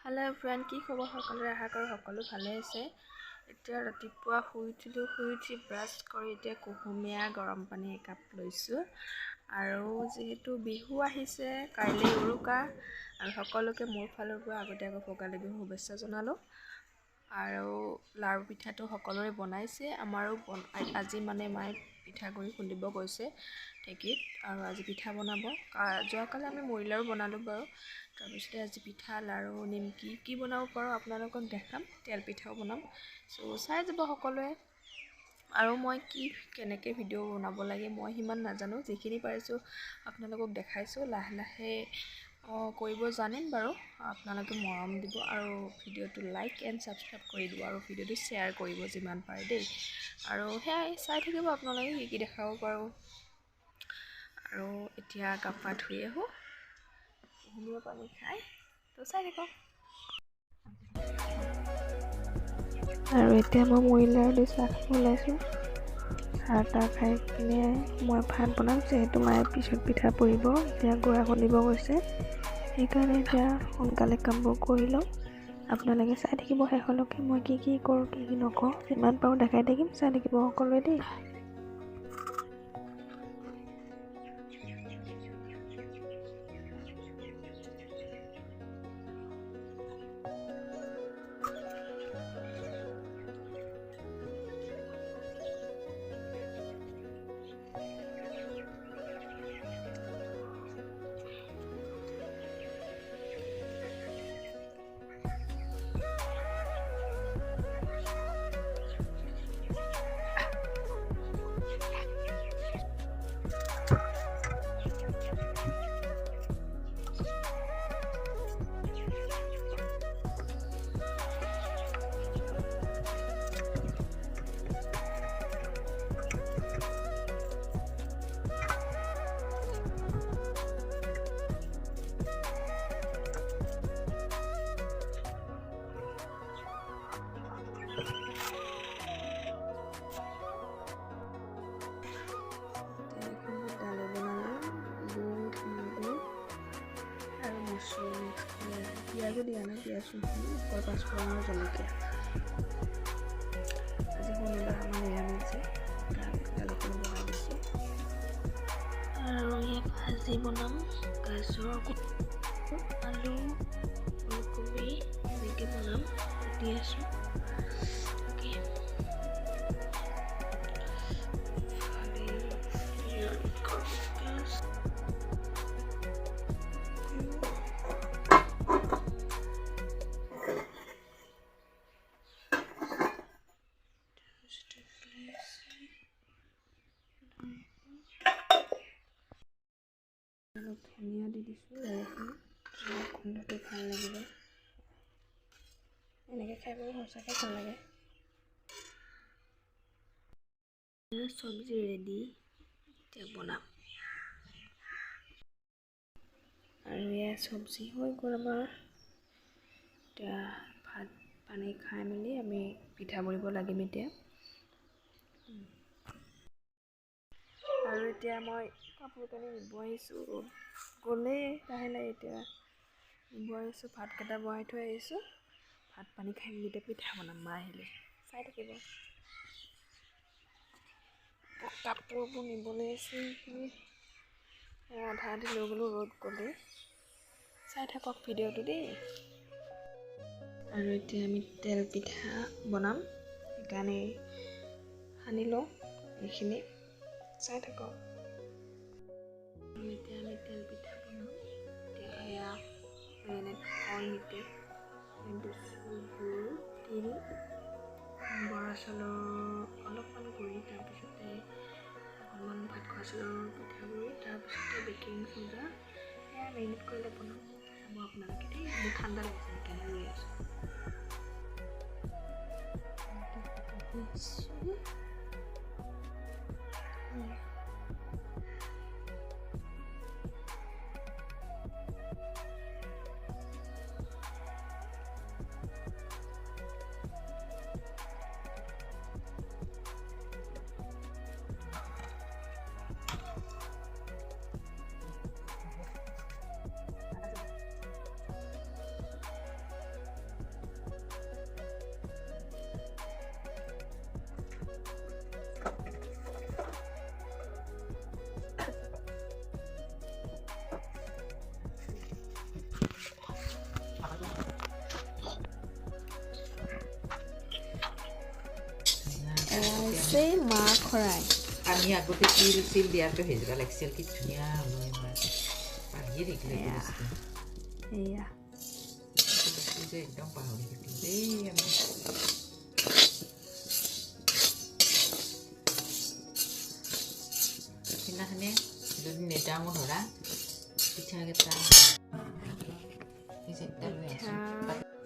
Hello friend की खबर सकलोरे आशा करो सकलो भाले आछे। এতিয়া ৰাতিপুৱা শুই উঠি ব্ৰাছ কৰি এতিয়া কুহুমীয়া গৰম পানী একাপ লৈছোঁ আৰু যেহেতু বিহু আহিছে কাইলৈ উৰুকা আৰু সকলোকে মোৰ ফালৰ পৰা আগতীয়াকৈ ভোগালী বিহু শুভেচ্ছা জনালোঁ আৰু লাৰু পিঠাটো সকলোৰে বনাইছে আমাৰো আজি মানে মায়ে পিঠাগুড়ি খুন্দিব গৈছে ঢেঁকীত আৰু আজি পিঠা বনাব যোৱাকালি আমি মুড়ি লাৰু বনালোঁ বাৰু তাৰপিছতে আজি পিঠা লাৰু নিমকি কি বনাব পাৰোঁ আপোনালোকক দেখাম তেল পিঠাও বনাম সো চাই যাব সকলোৱে আৰু মই কি কেনেকৈ ভিডিঅ' বনাব লাগে মই সিমান নাজানো যিখিনি পাৰিছোঁ আপোনালোকক দেখাইছোঁ লাহে লাহে কৰিব জানিম বাৰু আপোনালোকে মৰম দিব আৰু ভিডিঅ'টো লাইক এণ্ড সাবস্ক্ৰাইব কৰি দিব আৰু ভিডিঅ'টো শ্বেয়াৰ কৰিব যিমান পাৰে দেই আৰু সেয়াই চাই থাকিব আপোনালোকে কি কি দেখাব পাৰোঁ আৰু এতিয়া গা পা ধুই আহোঁ কুহুমীয়া পানী খাই তো চাই থাকক আৰু এতিয়া মই মুড়ি লাৰু দি চাহ খাব ওলাইছোঁ চাহ তাহ খাই কিনে মই ভাত বনাম যিহেতু মায়ে পিছত পিঠা পুৰিব এতিয়া গুড়া খুন্দিব গৈছে সেইকাৰণে এতিয়া সোনকালে কামবোৰ কৰি লওঁ আপোনালোকে চাই থাকিব শেষলৈকে মই কি কি কৰোঁ কি কি নকৰোঁ যিমান পাৰোঁ দেখাই থাকিম চাই থাকিব সকলোৱে দেই পিঁয়াজো দিয়া নাই পিঁয়াজ ওপৰ পাঁচফোৰণৰ জলকীয়া আজি শনিবাৰ আমাৰ নিৰামিষ জালুকটো বনাই দিছোঁ আৰু ইয়াত ভাজি বনাম গাজৰ আলু ফুলকবি এনেকৈ বনাম দি আছোঁ আৰু ধনিয়া দি দিছোঁ গোন্ধটো ভাল লাগিব এনেকৈ খাই বহুত সঁচাকৈ ভাল লাগে চব্জি ৰেডি এতিয়া বনাম আৰু এয়া চব্জি হৈ গ'ল আমাৰ এতিয়া ভাত পানী খাই মেলি আমি পিঠা বনিব লাগিম এতিয়া আৰু এতিয়া মই কাপোৰ কানি নিব আহিছোঁ গ'লেই লাহে লাহে এতিয়া নিব আহিছোঁ ভাতকেইটা বহাই থৈ আহিছোঁ ভাত পানী খাই মেলি এতিয়া পিঠা বনাম মা আহিলে চাই থাকিব কাপোৰবোৰ নিবলৈ আছে সেইখিনি আধা আধি লৈ গ'লোঁ ৰ'দ গ'লেই চাই থাকক ভিডিঅ'টো দেই আৰু এতিয়া আমি তেল পিঠা বনাম সেইকাৰণে সানি লওঁ এইখিনি চাই থাকক এতিয়া আমি তেল পিঠা বনাম এতিয়া এয়া কলমিতে দিছোঁ গুৰ তিল বৰা চাউলৰ অলপমান গুড়ি তাৰপিছতে অকণমান ভাত খোৱা চাউলৰ পিঠাগুড়ি তাৰপিছতে বেকিং চ'ডা সেয়া মেৰিনেট কৰিলে বনাম চাব আপোনালোকে দেই মোৰ ঠাণ্ডা লাগিছে সেইকাৰণে লৈ আছোঁ আছেই মাহ খৰাই আমি আগতে তিল চিল দিয়াৰটো হেজিব লাগিছিল কি ধুনীয়া পাহিয়ে দেখিলে এয়া যে একদম পাহৰি থাকিলোঁ দেই আমি সেইদিনাখনে যদি নেযাওঁ ধৰা পিঠাকেইটা এই চাৰিটা লৈ আছোঁ